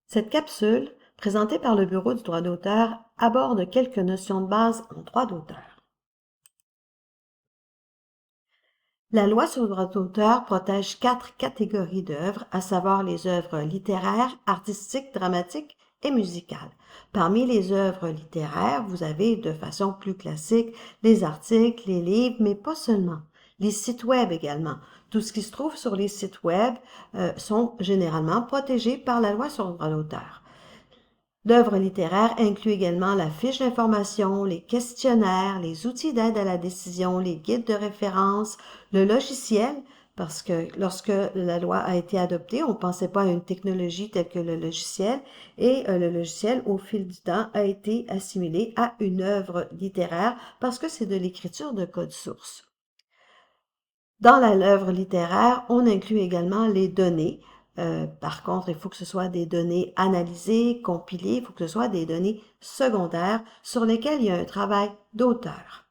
Cette capsule, présentée par le Bureau du droit d'auteur, aborde quelques notions de base en droit d'auteur. La loi sur le droit d'auteur protège 4 catégories d'œuvres, à savoir les œuvres littéraires, artistiques, dramatiques et musicales. Parmi les œuvres littéraires, vous avez de façon plus classique les articles, les livres, mais pas seulement. Les sites web également. Tout ce qui se trouve sur les sites web sont généralement protégés par la loi sur le droit d'auteur. L'œuvre littéraire inclut également la fiche d'information, les questionnaires, les outils d'aide à la décision, les guides de référence, le logiciel, parce que lorsque la loi a été adoptée, on ne pensait pas à une technologie telle que le logiciel, et le logiciel, au fil du temps, a été assimilé à une œuvre littéraire parce que c'est de l'écriture de code source. Dans l'œuvre littéraire, on inclut également les données. Par contre, il faut que ce soit des données analysées, compilées, il faut que ce soit des données secondaires sur lesquelles il y a un travail d'auteur.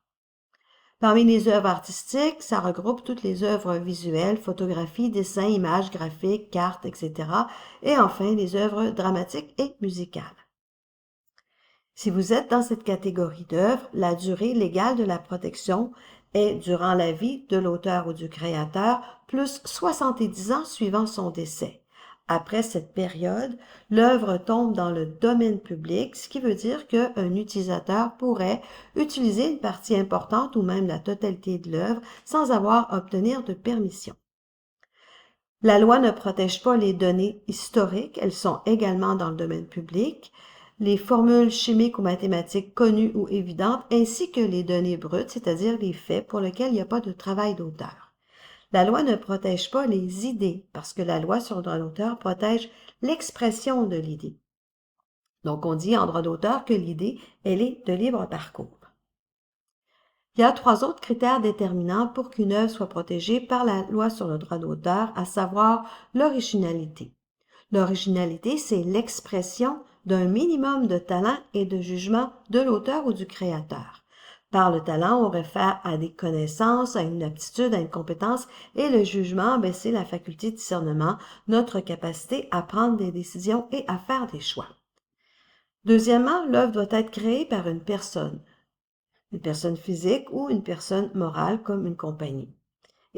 Parmi les œuvres artistiques, ça regroupe toutes les œuvres visuelles, photographies, dessins, images, graphiques, cartes, etc. Et enfin, les œuvres dramatiques et musicales. Si vous êtes dans cette catégorie d'œuvres, la durée légale de la protection est durant la vie de l'auteur ou du créateur, plus 70 ans suivant son décès. Après cette période, l'œuvre tombe dans le domaine public, ce qui veut dire qu'un utilisateur pourrait utiliser une partie importante ou même la totalité de l'œuvre sans avoir à obtenir de permission. La loi ne protège pas les données historiques, elles sont également dans le domaine public, les formules chimiques ou mathématiques connues ou évidentes, ainsi que les données brutes, c'est-à-dire les faits pour lesquels il n'y a pas de travail d'auteur. La loi ne protège pas les idées, parce que la loi sur le droit d'auteur protège l'expression de l'idée. Donc, on dit en droit d'auteur que l'idée, elle est de libre parcours. Il y a 3 autres critères déterminants pour qu'une œuvre soit protégée par la loi sur le droit d'auteur, à savoir l'originalité. L'originalité, c'est l'expression d'un minimum de talent et de jugement de l'auteur ou du créateur. Par le talent, on réfère à des connaissances, à une aptitude, à une compétence, et le jugement, c'est la faculté de discernement, notre capacité à prendre des décisions et à faire des choix. Deuxièmement, l'œuvre doit être créée par une personne physique ou une personne morale comme une compagnie.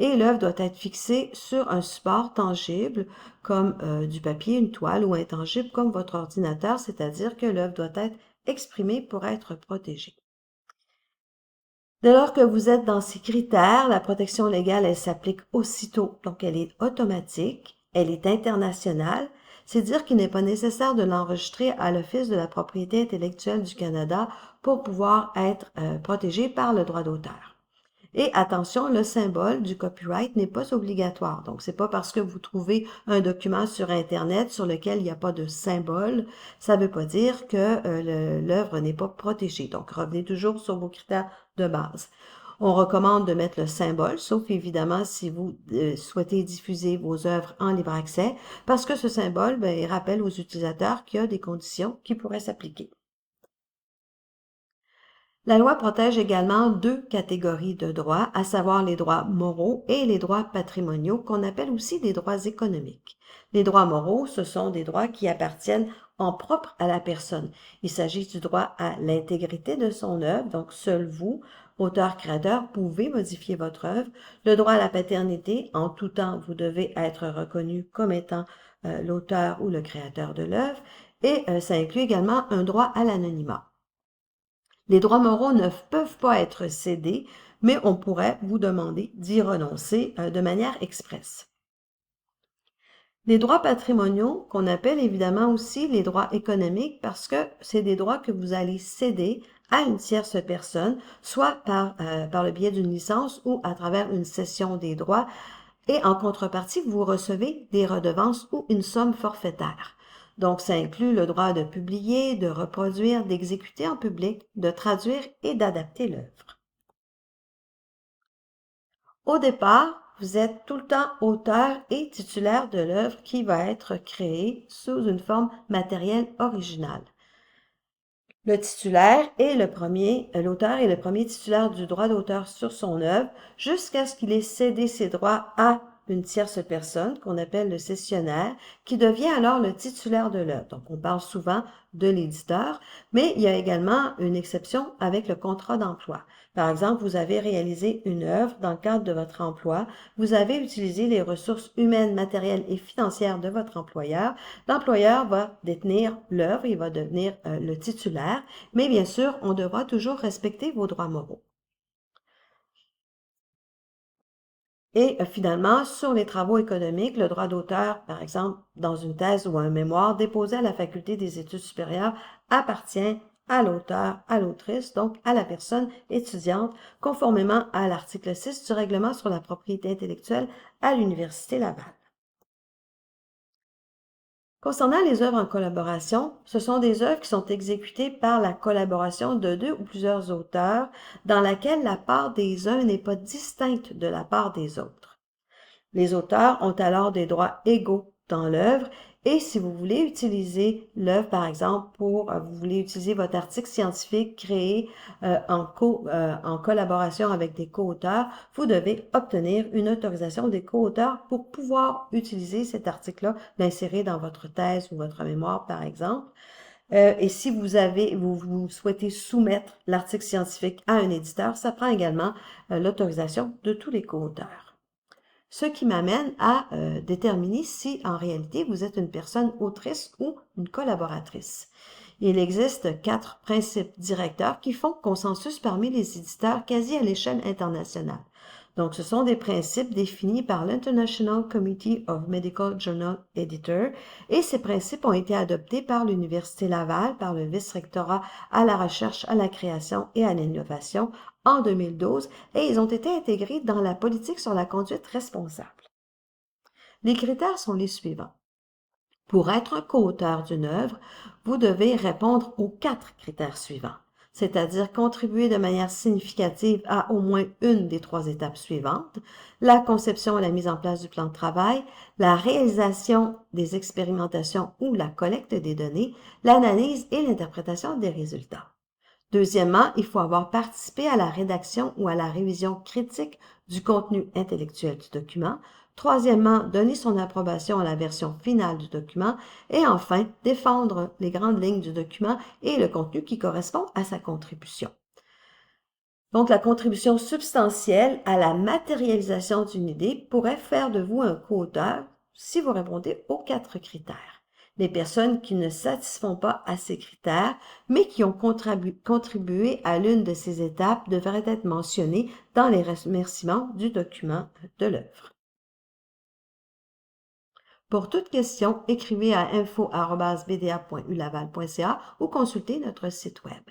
Et l'œuvre doit être fixée sur un support tangible comme du papier, une toile ou intangible comme votre ordinateur, c'est-à-dire que l'œuvre doit être exprimée pour être protégée. Dès lors que vous êtes dans ces critères, la protection légale, elle s'applique aussitôt, donc elle est automatique, elle est internationale, c'est dire qu'il n'est pas nécessaire de l'enregistrer à l'Office de la propriété intellectuelle du Canada pour pouvoir être protégé par le droit d'auteur. Et attention, le symbole du copyright n'est pas obligatoire. Donc, c'est pas parce que vous trouvez un document sur Internet sur lequel il n'y a pas de symbole, ça ne veut pas dire que l'œuvre n'est pas protégée. Donc, revenez toujours sur vos critères de base. On recommande de mettre le symbole, sauf évidemment si vous souhaitez diffuser vos œuvres en libre accès, parce que ce symbole, il rappelle aux utilisateurs qu'il y a des conditions qui pourraient s'appliquer. La loi protège également 2 catégories de droits, à savoir les droits moraux et les droits patrimoniaux, qu'on appelle aussi des droits économiques. Les droits moraux, ce sont des droits qui appartiennent en propre à la personne. Il s'agit du droit à l'intégrité de son œuvre, donc seul vous, auteur-créateur, pouvez modifier votre œuvre. Le droit à la paternité, en tout temps, vous devez être reconnu comme étant l'auteur ou le créateur de l'œuvre, et ça inclut également un droit à l'anonymat. Les droits moraux ne peuvent pas être cédés, mais on pourrait vous demander d'y renoncer de manière expresse. Les droits patrimoniaux, qu'on appelle évidemment aussi les droits économiques, parce que c'est des droits que vous allez céder à une tierce personne, soit par le biais d'une licence ou à travers une cession des droits, et en contrepartie, vous recevez des redevances ou une somme forfaitaire. Donc, ça inclut le droit de publier, de reproduire, d'exécuter en public, de traduire et d'adapter l'œuvre. Au départ, vous êtes tout le temps auteur et titulaire de l'œuvre qui va être créée sous une forme matérielle originale. Le titulaire est l'auteur est le premier titulaire du droit d'auteur sur son œuvre jusqu'à ce qu'il ait cédé ses droits à une tierce personne qu'on appelle le cessionnaire qui devient alors le titulaire de l'œuvre. Donc, on parle souvent de l'éditeur, mais il y a également une exception avec le contrat d'emploi. Par exemple, vous avez réalisé une œuvre dans le cadre de votre emploi, vous avez utilisé les ressources humaines, matérielles et financières de votre employeur. L'employeur va détenir l'œuvre, il va devenir le titulaire, mais bien sûr, on devra toujours respecter vos droits moraux. Et finalement, sur les travaux économiques, le droit d'auteur, par exemple, dans une thèse ou un mémoire déposé à la faculté des études supérieures, appartient à l'auteur, à l'autrice, donc à la personne étudiante, conformément à l'article 6 du règlement sur la propriété intellectuelle à l'Université Laval. Concernant les œuvres en collaboration, ce sont des œuvres qui sont exécutées par la collaboration de deux ou plusieurs auteurs dans laquelle la part des uns n'est pas distincte de la part des autres. Les auteurs ont alors des droits égaux dans l'œuvre et si vous voulez utiliser l'œuvre, par exemple, vous voulez utiliser votre article scientifique créé en collaboration avec des co-auteurs, vous devez obtenir une autorisation des co-auteurs pour pouvoir utiliser cet article-là, l'insérer dans votre thèse ou votre mémoire, par exemple. Et si vous souhaitez soumettre l'article scientifique à un éditeur, ça prend également l'autorisation de tous les co-auteurs. Ce qui m'amène à déterminer si en réalité vous êtes une personne autrice ou une collaboratrice. Il existe 4 principes directeurs qui font consensus parmi les éditeurs quasi à l'échelle internationale. Donc, ce sont des principes définis par l'International Committee of Medical Journal Editors et ces principes ont été adoptés par l'Université Laval, par le vice-rectorat à la recherche, à la création et à l'innovation en 2012 et ils ont été intégrés dans la politique sur la conduite responsable. Les critères sont les suivants. Pour être un co-auteur d'une œuvre, vous devez répondre aux 4 critères suivants, c'est-à-dire contribuer de manière significative à au moins une des 3 étapes suivantes, la conception et la mise en place du plan de travail, la réalisation des expérimentations ou la collecte des données, l'analyse et l'interprétation des résultats. Deuxièmement, il faut avoir participé à la rédaction ou à la révision critique du contenu intellectuel du document. Troisièmement, donner son approbation à la version finale du document. Et enfin, défendre les grandes lignes du document et le contenu qui correspond à sa contribution. Donc, la contribution substantielle à la matérialisation d'une idée pourrait faire de vous un co-auteur si vous répondez aux 4 critères. Les personnes qui ne satisfont pas à ces critères, mais qui ont contribué à l'une de ces étapes devraient être mentionnées dans les remerciements du document de l'œuvre. Pour toute question, écrivez à info@bda.ulaval.ca ou consultez notre site web.